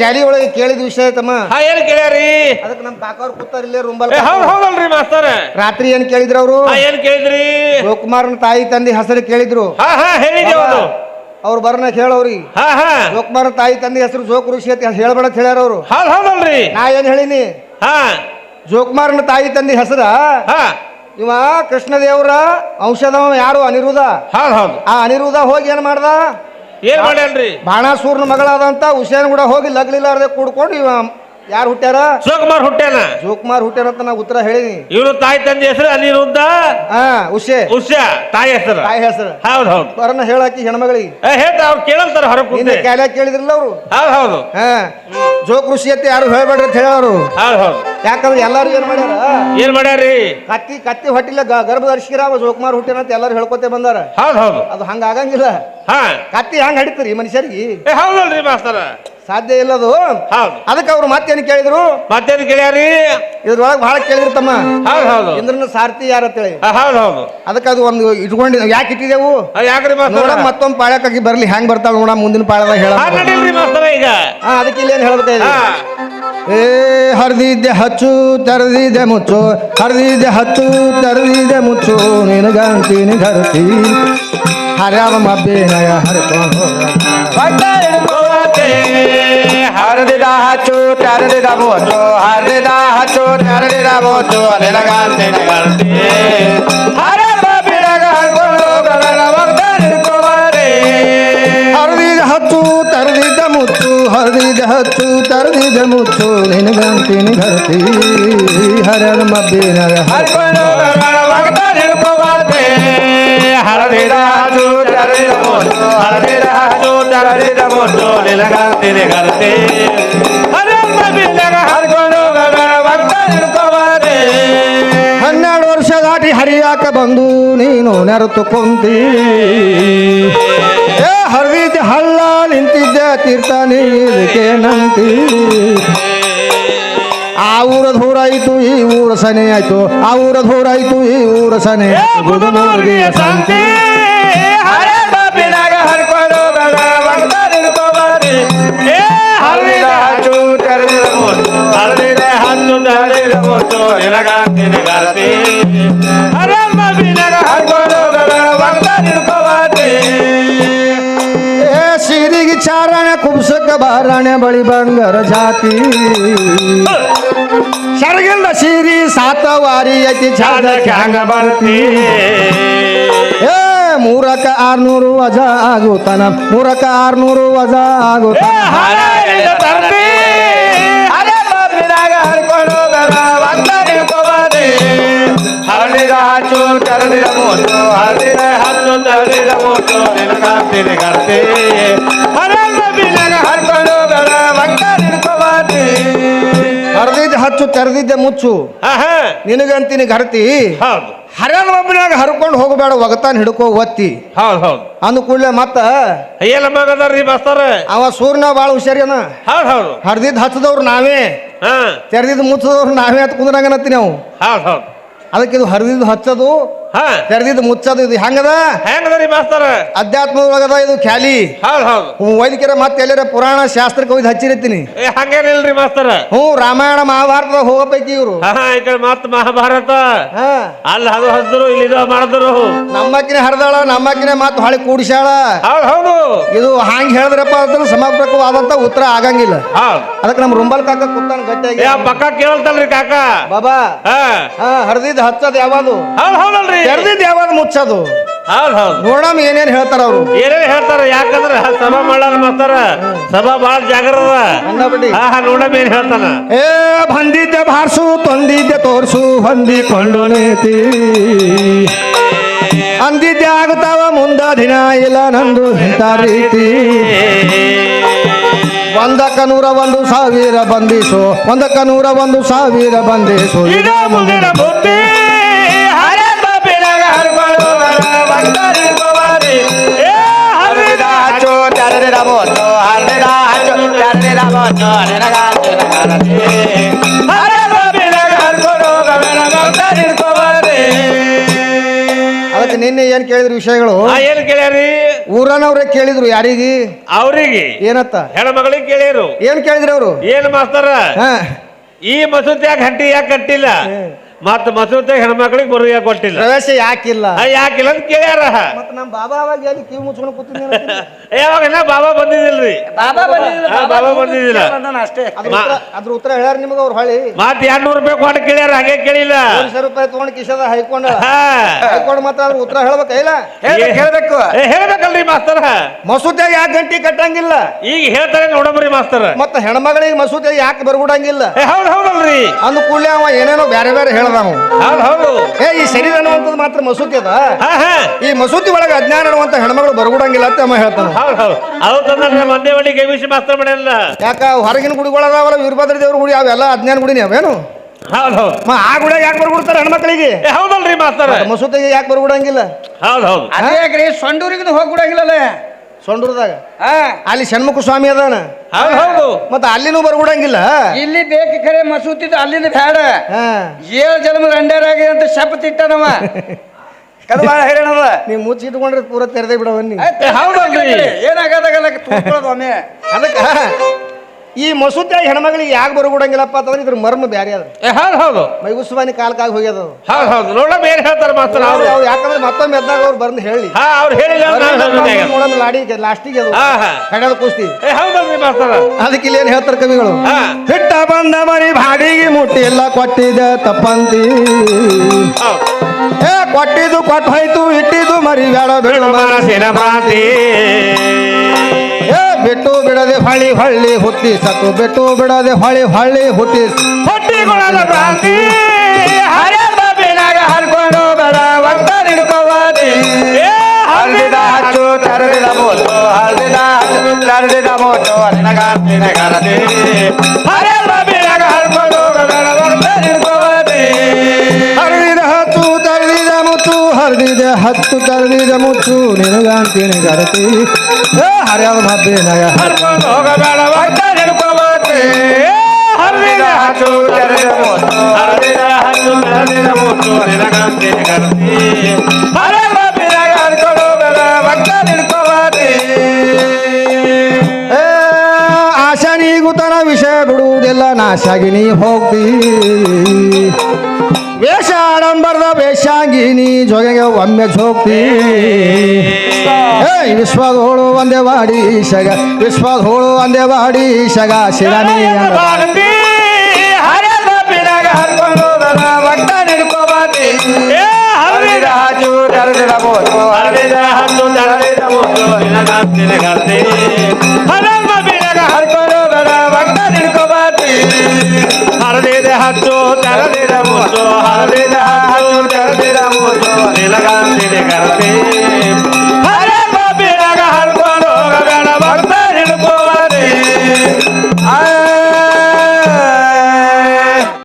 ಕ್ಯಾಲಿ ಒಳಗೆ ಕೇಳಿದ ವಿಷಯ ತಮ್ಮ ಏನ್ ಕೇಳ್ಯಾರಿ ಅದಕ್ಕೆ ನಮ್ ಕಾಕವ್ರು ಕೂತಾರ ಇಲ್ಲೇ ರೂಂಬಲ್ ಹೌದಲ್ರಿ ಮಾಸ್ತರ ರಾತ್ರಿ ಏನ್ ಕೇಳಿದ್ರು ಅವರು ಏನ್ ಕೇಳಿದ್ರಿ ಶಿವಕುಮಾರನ ತಾಯಿ ತಂದೆ ಹೆಸರು ಕೇಳಿದ್ರು ಹೇಳಿದೇವ್ ಅವ್ರು ಬರ್ನ ಹೇಳವ್ರಿ ಶಿವಕುಮಾರನ ತಾಯಿ ತಂದೆ ಹೆಸರು ಜೋಕ್ ಋಷಿ ಅಂತ ಹೇಳ್ಬೇಡ ಅಂತ ಹೇಳ್ಯಾರ ಅವ್ರು ಹೌದಲ್ರಿ ನಾ ಏನ್ ಹೇಳಿನಿ ಶಿವಕುಮಾರನ ತಾಯಿ ತಂದೆ ಹೆಸರ ಇವ ಕೃಷ್ಣದೇವ್ರ ಔಷಧವ ಯಾರು ಅನಿರುದ್ಧ ಆ ಅನಿರುದ್ಧ ಹೋಗಿ ಏನ್ ಮಾಡ್ದ ಏನ್ ಮಾಡ್ಯಾನ್ರಿ ಬಾಣಾಸೂರ್ನ ಮಗಳಾದಂತ ಹುಸೇನ್ ಕೂಡ ಹೋಗಿ ಲಗ್ಲಿಲ್ಲಾರ್ದೆ ಕೂಡ್ಕೊಂಡು ಇವ ಯಾರು ಹುಟ್ಟ್ಯಾರ ಶಿವಕುಮಾರ್ ಹುಟ್ಟ್ಯಾನ ಶಿವಕುಮಾರ್ ಹುಟ್ಟ್ಯಾರ ಅಂತ ನಾ ಉತ್ತರ ಹೇಳಿನಿ ಇವ್ರು ತಾಯಿ ತಂದೆ ಹೆಸರು ಅನಿರುದ್ಧ ಉಷಾ ತಾಯಿ ಹೆಸರು ಹೌದು ಬರನ್ನ ಹೇಳಾಕಿ ಹೆಣ್ಮಗಳಿಗೆ ಹೇಳ್ತಾ ಅವ್ರು ಕೇಳಲ್ತಾರ ಹೊರಗೆ ಕ್ಯಾಲ್ಯಾಗ ಕೇಳಿದ್ರಲ್ಲ ಅವ್ರು ಹೌದು ಜೋಕ್ ಋಷಿ ಅಂತ ಯಾರು ಹೇಳ್ಬೇಡ್ರಿ ಅಂತ ಹೇಳೋರು ಯಾಕಂದ್ರೆ ಎಲ್ಲಾರು ಏನ್ ಮಾಡ್ಯಾರಿ ಕತ್ತಿ ಹೊಟ್ಟಿಲ್ಲ ಗರ್ಭ ಧರಿಸಿರ ಶಿವಕುಮಾರ್ ಹುಟ್ಟಿನ ಅಂತ ಎಲ್ಲಾರು ಹೇಳ್ಕೊತೆ ಬಂದಾರ ಅದು ಹಂಗ ಆಗಂಗಿಲ್ಲ ಕತ್ತಿ ಹಂಗ ಹಡಿತೀರಿ ಮನುಷ್ಯರಿಗೆ ಹೌದಲ್ರಿ ಮಾಸ್ತರ ಸಾಧ್ಯ ಇಲ್ಲದು ಅದಕ್ಕೆ ಅವ್ರು ಮತ್ತೇನು ಕೇಳಿದ್ರು ಮತ್ತೇನು ಕೇಳ್ಯಾರಿ ಇದ್ರೊಳಗೆ ಬಹಳ ಕೇಳಿದ್ರು ತಮ್ಮ ಇಂದ್ರನ ಸಾರಥಿ ಯಾರ ಅಂತೇಳಿ ಅದಕ್ಕೆ ಅದು ಒಂದು ಇಟ್ಕೊಂಡು ಯಾಕೆ ಇಟ್ಟಿದೆವು ಯಾಕ್ರಿ ನೋಡ ಮತ್ತೊಂದು ಪಾಳ್ಯಕ್ಕಾಗಿ ಬರ್ಲಿ ಹೆಂಗ್ ಬರ್ತಾವ ನೋಡ ಮುಂದಿನ ಪಾಳ್ಯದಾಗ ಹೇಳ ಈಗ ಅದಕ್ಕೆ ಇಲ್ಲಿ ಏನ್ ಹೇಳ್ಬೇಕಾಗಿದೆ ಏ ಹರಿದಿದ್ದೆ ಹಚ್ಚು ತೆರೆದಿದ್ದೆ ಮುಚ್ಚು ಹರಿದಿದ್ದೆ ಹಚ್ಚು ತೆರೆದಿದ್ದೆ ಮುಚ್ಚು ನಿನಗಂತೀನಿ ಘರತಿ ಹರ್ಯಾವ ಮಬ್ಬೇನಯ ಹರ್ಕೊಂಡು ಹರಿದಿದ ಹಚ್ಚು ತೆರೆದಿದ ಮುಚ್ಚು ಹರಿದಿದ ಹಚ್ಚು ತೆರೆದಿದ ಮುಚ್ಚು ನಿನಗಂತೀನಿ ಘರತಿ ಹರ್ಯಾವ ಬಿಡಗ ಹರ್ಕೊಂಡು ಹರಿದಿದ ಹಚ್ಚು ತೆರೆದಿದ್ದ ಮುಚ್ಚು ಹರಿದಿದ್ದ ಹಚ್ಚು ತೆರೆದಿದ್ದ ಮುಚ್ಚು ನಿನಗಂತೀನಿ ಘರತಿ ಹರ್ಯಾವ ಮಬ್ಬೇನಯ ಹರ್ಕೊಂಡು ಹರಿದಿದ ಹಚ್ಚು ತೆರೆದಿದ ಮುಚ್ಚು ಹರಿದಿದ ಹಚ್ಚು ತೆರೆದಿದ ಮುಚ್ಚು ನಿನಗಂತೀನಿ ಘರತಿ ಹನ್ನೆರಡು ವರ್ಷ ದಾಟಿ ಹರಿಯಾಕ ಬಂದು ನೀನು ನೆರೆತು ಕೊಂತಿ ಹರಿದಿದ್ದೆ ಹಳ್ಳ ನಿಂತಿದ್ದೆ ತೀರ್ಥ ನೀರಿಗೆ ನಂತಿ ಆ ಊರ ದೂರ ಆಯ್ತು ಈ ಊರ ಸನೆ ಆಯ್ತು ಆ ಊರ ದೂರ ಆಯ್ತು ಈ ಊರ ಸನೆ ಗುಡುಮೂರ್ಗೆ ಸಂತೆ ಹರಿದಿದ ಹಚ್ಚು ತೆರೆದಿದ ಮುಚ್ಚು ಹರಿದಿದ ಹಚ್ಚು ತೆರೆದಿದ ಮುಚ್ಚು ನಿನಗಂತೀನಿ ಘರತಿ ಸಿರಿಗೆ ಚಾರಣ ಕುಬ್ಸಕ ಬಾರಾಣೆ ಬಳಿ ಬಂಗಾರ ಜಾತಿ ಸರಗಿಲ್ಲ ಸಿರಿ ಸಾತವಾರಿ ಐತಿ ಚಾದ ಹ್ಯಾಂಗ ಬರ್ತಿ ಮೂರಕ್ಕ 600 ವಜ ಆಗುತ್ತಾನ ಮೂರಕ್ಕ 600 ವಜ ಆಗುತ್ತಾನ ಹರಿದಿದ ಹಚ್ಚು ತೆರೆದಿದ ಮುಚ್ಚು ಹರಿದಿದ ಹಚ್ಚು ತೆರೆದಿದ ಮುಚ್ಚು ನಿನಗಂತೀನಿ ಘರತಿ ಹರಿದಿದ್ದ ಹಚ್ಚು ತೆರೆದಿದ್ದೆ ಮುಚ್ಚು ನಿನಗಂತೀನಿ ಘರತಿ ಹರ್ಯಾಣ ಒಬ್ಬನಾಗ ಹರ್ಕೊಂಡು ಹೋಗಬೇಡ ಒಗತಾನ ಹಿಡ್ಕೋ ಒತ್ತಿ ಅಂದ ಕೂಡಲೇ ಮತ್ತ ಅವ ಸೂರ್ಯನ ಬಾಳ ಹುಷಾರಿಯನ ಹರಿದಿದ್ದು ಹಚ್ಚದವ್ರು ನಾವೇ ತೆರೆದಿದ್ದು ಮುಚ್ಚದವ್ರು ನಾವೇ ಅಂತ ಕುಂದ್ರಂಗನತ್ತಿ ನಾವು ಅದಕ್ಕೆ ಇದು ಹರಿದಿದ್ದು ಹಚ್ಚದು ತೆರೆದಿದ್ದು ಮುಚ್ಚದು ಇದು ಹೆಂಗದ ಮಾಸ್ತರ ಅಧ್ಯಾತ್ಮದೊಳಗದ ಇದು ಖ್ಯಾಲಿ ವೈದಿಕರ ಮತ್ತೆ ಎಲ್ಲರ ಪುರಾಣ ಶಾಸ್ತ್ರಕ್ಕೆ ಹೋಗಿ ಹಚ್ಚಿರ್ತೀನಿ ಹಂಗೇನಿಲ್ರಿ ಮಾಸ್ತರ ರಾಮಾಯಣ ಮಹಾಭಾರತದ ಹೋಗಬೇಕು ಇವ್ರು ಈ ಕಡೆ ಮತ್ ಮಹಾಭಾರತ ಅಲ್ಲಿ ಅದು ಹಚ್ಚಿದ್ರು ಇಲ್ಲಿ ಮಾಡಿದ್ರು ನಮ್ಮಕ್ಕಿನ ಹರಿದಾಳ ನಮ್ಮಕ್ಕಿನ ಮತ್ ಹೊಳೆ ಕೂಡಿಸ್ಯಾಳ ಹೌದು ಇದು ಹಂಗ ಹೇಳಿದ್ರಪ್ಪ ಅಂತ ಸಮರ್ಪಕವಾದಂತ ಉತ್ತರ ಆಗಂಗಿಲ್ಲ ಅದಕ್ಕೆ ನಮ್ಮ ರುಂಬಲ್ ಕಾಕ ಕೂತಾನ ಗಟ್ಟಿಯಾಗಿ ಪಕ್ಕ ಕೇಳ್ತಲ್ರಿ ಕಾಕ ಬಾಬಾ ಹರಿದಿದ್ದು ಹಚ್ಚದ್ ಯಾವುದು ಹೌದಲ್ರಿ ತೆರೆದಿದ್ದು ಯಾವಾಗ ಮುಚ್ಚದು ನೋಡಮ್ ಏನೇನ್ ಹೇಳ್ತಾರ ಅವ್ರು ಏನೇನ್ ಹೇಳ್ತಾರ ಯಾಕಂದ್ರ ಸಭಾ ಮಾಡಲ್ಲ ಮಾಸ್ತಾರ ಸಭಾ ಬಾಳ ಜಾಗರದ ನೋಡಮ್ ಏನ್ ಹೇಳ್ತಾನ ಬಂದಿದ್ದೆ ಬಾರ್ಸು ತೊಂದಿದ್ದೆ ತೋರ್ಸು ಹೊಂದಿಕೊಂಡು ನೀತಿ ಅಂದಿದ್ದೆ ಆಗ್ತಾವ ಮುಂದ ದಿನ ಇಲ್ಲ ನಂದು ಇಂಥ ರೀತಿ 100,101,000 ಬಂದಿಸು 100,101,000 ಬಂದಿಸು ಮುಂದಿನ ಬುದ್ಧಿ ಹರಿದಿದ ಹಚ್ಚು ತೆರೆದಿದ ಮುಚ್ಚು ಹರಿದಿದ ಹಚ್ಚು ತೆರೆದಿದ ಮುಚ್ಚು ನಿನಗಂತೀನಿ ಘರತಿ ಅದಕ್ಕೆ ನಿನ್ನೆ ಏನ್ ಕೇಳಿದ್ರು ವಿಷಯಗಳು ಏನ್ ಕೇಳ್ಯಾರಿ ಊರನವ್ರೆ ಕೇಳಿದ್ರು ಯಾರಿಗೆ ಅವ್ರಿಗೆ ಏನತ್ತ ಹೆಣ್ಮಗಳಿಗೆ ಕೇಳಿರು ಏನ್ ಕೇಳಿದ್ರಿ ಅವ್ರು ಏನ್ ಮಾಸ್ತರ ಹಾ ಈ ಮಸೂತಿಯಾಗ ಹಟ್ಟಿ ಯಾಕೆ ಕಟ್ಟಿಲ್ಲ ಮತ್ತ ಮಸೂತಿ ಹೆಣ್ಮಕ್ಳಿಗೆ ಬರು ಯಾಕೆ ಕೊಟ್ಟಿಲ್ಲ ಪ್ರವೇಶ ಯಾಕಿಲ್ಲ ಯಾಕಿಲ್ಲ ಅಂತ ಕೇಳ್ಯಾರ ಮತ್ತ ನಮ್ ಬಾಬಾ ಅವಾಗ ಎಲ್ಲಿ ಕಿವಿ ಮುಚ್ಕೊಂಡು ಕೂತಿದ್ದೀನಿ ಯಾವಾಗ ಬಾಬಾ ಬಂದಿದಿಲ್ರಿ ಬಾಬಾ ಬಾಬಾ ಬಂದಿದ್ದಿಲ್ಲ ಅಷ್ಟೇ ಅದ್ರ ಉತ್ತರ ಹೇಳ್ಯಾರ ನಿಮಗ ಅವ್ರು ಹೊಳಿ ಮತ್ 200 ರೂಪಾಯಿ ಕೊಟ್ಟು ಕೇಳ್ಯಾರ ಹಾಗೆ ಕೇಳಿಲ್ಲ 100 ರೂಪಾಯಿ ತಗೊಂಡ್ ಕಿಶದ ಹೈಕೊಂಡ ಹಾ. ಹೈಕೊಂಡ್ ಮತ್ತ ಅದ್ರ ಉತ್ತರ ಹೇಳ್ಬೇಕ ಇಲ್ಲ ಹೇಳ್ಬೇಕು ಹೇಳ್ಬೇಕಲ್ರಿ ಮಾಸ್ತರ ಮಸೂತಿಯಾಗ ಯಾಕೆ ಗಂಟಿ ಕಟ್ಟಂಗಿಲ್ಲ ಈಗ ಹೇಳ್ತಾರೆ ನೋಡಬ್ರಿ ಮಾಸ್ತರ ಮತ್ತ ಹೆಣ್ಮಗಳಿಗೆ ಮಸೂತಿಯಾಗ ಯಾಕೆ ಬರ್ಬಿಡಂಗಿಲ್ಲ ಹೌದ್ ಹೌದಲ್ರಿ ಅಂದ ಕೂಡಲೇ ಅವ ಏನೇನೋ ಬೇರೆ ಬೇರೆ ಹೇಳ್ದ ನಾವು ಹೌದ್ ಹೌದು ಈ ಶರೀರ ಅನ್ನುವಂಥದ್ದು ಮಾತ್ರ ಮಸೂತಿ ಅದ ಹಾ ಹಾ ಈ ಮಸೂತಿ ಒಳಗೆ ಅಜ್ಞಾನ ಅನ್ನುವಂತ ಹೆಣ್ಮಗಳು ಬರ್ಬಿಡಂಗಿಲ್ಲ ಅಂತ ಅಮ್ಮ ಹೇಳ್ತಾನ ಹೌದ್ ಹೌದು ಅದು ತಂದ್ರೆ ಒಂದೇ ಒಳ್ಳೆ ಗವಿಸಿ ಮಾಸ್ತರ ಮಾಡ್ಯಾರಲ್ಲ ಯಾಕ ಹೊರಗಿನ ಗುಡಿಗಳದಾವಲ್ಲ ವೀರಭದ್ರ ದೇವ್ರ ಗುಡಿ ಅವೆಲ್ಲ ಅಜ್ಞಾನ ಗುಡಿನೇ ಅವೇನು ಹೌದ್ ಹೌದು ಆ ಗುಡಿಯಾಗ ಯಾಕೆ ಬರ್ಬಿಡ್ತಾರ ಹೆಣ್ಮಕ್ಳಿಗೆ ಹೌದಲ್ರಿ ಮಾಸ್ತರ ಮಸೂತಿಗೆ ಯಾಕೆ ಬರ್ಬಿಡಂಗಿಲ್ಲ ಹೌದ್ ಹೌದು ಅದೇ ಯಾಕ್ರಿ ಸೊಂಡೂರಿಗೂ ಹೋಗ್ಬಿಡಂಗಿಲ್ಲಲ್ಲ ಸೊಂಡೂರದಾಗ ಹಾ ಅಲ್ಲಿ ಷಣ್ಮುಖ ಸ್ವಾಮಿ ಅದಾನ ಹೌದ್ ಹೌದು ಮತ್ತ ಅಲ್ಲಿನೂ ಬರ್ಬಿಡಂಗಿಲ್ಲ ಇಲ್ಲಿ ಬೇಕು ಖರೆ ಮಸೂತಿದ್ದು ಅಲ್ಲಿಂದ ಬ್ಯಾಡ ಹಾ 7 ಜನ್ಮದ ಅಂಡರಾಗಿ ಅಂತ ಶಪಥ ಇಟ್ಟನವ ಕದ ಬಾಳ ಹೇಳೋಣದ ನೀವು ಮುಚ್ಚಿ ಇಟ್ಕೊಂಡ್ರೆ ಪೂರ ತೆರೆದೇ ಬಿಡವನ್ನಿ ಹೌದಲ್ರಿ ಏನಾಗದಾಗಲ್ಲ ತೂಕೊಳ್ಳೋದು ಒಮ್ಮೆ ಅದಕ್ಕ ಈ ಮಸೂತಿಯಾಗಿ ಹೆಣ್ಮಗಳಿಗೆ ಯಾಕೆ ಬರ್ಬಿಡಂಗಿಲ್ಲಪ್ಪ ಅಂತಂದ್ರೆ ಇದ್ರ ಮರ್ಮ ಬ್ಯಾರೆ ಅದ ಹೌದ್ ಹೌದು ಮೈಗುಸ್ವಾನಿ ಕಾಲಕ್ಕಾಗಿ ಹೋಗ್ಯದ ಅದು. ಹೌದ್ ಹೌದು ನೋಡ ಬೇರೆ ಹೇಳ್ತಾರ ಮಾಸ್ತರ ಅವ್ರು ಅವ್ರು ಯಾಕಂದ್ರೆ ಮತ್ತೊಮ್ಮೆ ಎದ್ದಾಗ ಅವ್ರು ಬಂದು ಹೇಳಿ ಹಾ ಅವ್ರು ಹೇಳಿಲ್ಲ ಅಂತ ನಾನ್ ಹೇಳ್ದೆ. ನೋಡೋಣ ಲಾಡಿಗೆ ಲಾಸ್ಟಿಗೆ ಅದು ಹಾ ಹಾ ಕಡೆದ ಕುಸ್ತಿ ಹೌದಲ್ರಿ ಮಾಸ್ತರ ಅದಕ್ಕೆ ಇಲ್ಲಿ ಏನ್ ಹೇಳ್ತಾರೆ ಕವಿಗಳು ಹಾ ಹಿಟ್ಟ ಬಂದ ಮರಿ ಬಾಡಿಗೆ ಮುಟ್ಟಿ ಎಲ್ಲ ಕೊಟ್ಟಿದ ತಪ್ಪಂತಿ ಹೌದು ಏ ಕೊಟ್ಟಿದ್ದು ಕೊಟ್ಟು ಹೋಯ್ತು ಇಟ್ಟಿದ್ದು ಮರಿ ಬೇಡ ಬೇಡ ಮನಸ್ಸಿನ ಭ್ರಾಂತಿ ಏ ಬಿಟ್ಟು ಬಿಡದೆ ಹೊಳ್ಳಿ ಹೊಳ್ಳಿ ಹುಟ್ಟಿ ಸತ್ತು ಬಿಟ್ಟು ಬಿಡದೆ ಹೊಳ್ಳಿ ಹೊಳ್ಳಿ ಹುಟ್ಟಿ ಹೊಟ್ಟಿಗೊಳದ ಭ್ರಾಂತಿ ಹರಿಯದ ಬಿನಾಗ ಹರ್ಕೊಂಡು ಬರ ಒಟ್ಟ ಹಿಡ್ಕೋವಾದಿ ಹರಿದ ಹಚ್ಚು ತರದಿದ ಮೋಟು ಹರಿದ ಹಚ್ಚು ತರದಿದ ಮೋಟು ನಿನಗಾರ್ತಿನ ಗರದಿ ಹರಿಯದ ಬಿನಾಗ ಹರ್ಕೊಂಡು ಬರ ಒಟ್ಟ ಹಿಡ್ಕೋವಾದಿ ಹರಿದ ಹತ್ತು ತರದಿದ ಮುತ್ತು ಹರಿದಿದೆ ಹತ್ತು ತರದಿದ ಮುತ್ತು ನಿನಗಂತೀನಿ ಗರತಿ ಏ ಹರ್ಯಾದ ಮಬ್ಬಿನಾಗ ಹರ್ಕೊಂಡು ಹೋಗಬೇಡ ಒಟ್ಟ ಹಿಡ್ಕೋವಾದಿ ಹರಿದ ಹಚ್ಚು ತರದಿದ ಮೋಟು ಹರಿದ ಹಚ್ಚು ತರದಿದ ಮೋಟು ನಿನಗಾರ್ತಿನ ಗರದಿ ಹರಿಯದ ಬಿನಾಗ ಹರ್ಕೊಂಡು ಬರ ಒಟ್ಟ ಹಿಡ್ಕೋವಾದಿ ಏ ಆಶಾ ನೀಗುತನ ವಿಷಯ ಬಿಡುವುದಿಲ್ಲ ನಾಶಾಗಿ ನೀ ಹೋಗ್ತಿ ವೇಷ ಆಡಂಬರದ ವೇಷಾಂಗಿನಿ ಜೊಗೆಗೆ ಒಮ್ಮೆ ಹೋಗ್ತಿ ಏ ವಿಶ್ವಗೋಳು ಒಂದೇ ವಾಡಿ ಶಗ ವಿಶ್ವಗೋಳು ಒಂದೇ ವಾಡಿ ಶಗ ಶಿರಾಣಿ ಭ್ರಾಂತಿ ಹರಿಯದ ಬಿನಾಗ ಹರ್ಕೊಂಡು ಬರ ಒಟ್ಟ ಹಿಡ್ಕೋವಾದಿ ಹರಿದ ಹಚ್ಚು ತರದಿದ ಮೋಟು ಹರಿದ ಹತ್ತು ತರದಿದ ಮುತ್ತು ನಿನಗಂತಿನ ಗರದಿ ಹರಮ್ಮ ಬಿಡಗ ಹರ್ಕೊಂಡು ಬರ ಒಟ್ಟ ಹಿಡ್ಕೋವಾದಿ ಹರಿದ ಹತ್ತು ತರದಿದ ಮುತ್ತು ಹರಿದ ಹತ್ತು ತರದಿದ ಮುತ್ತು ನಿನಗಂತಿನ ಗರದಿ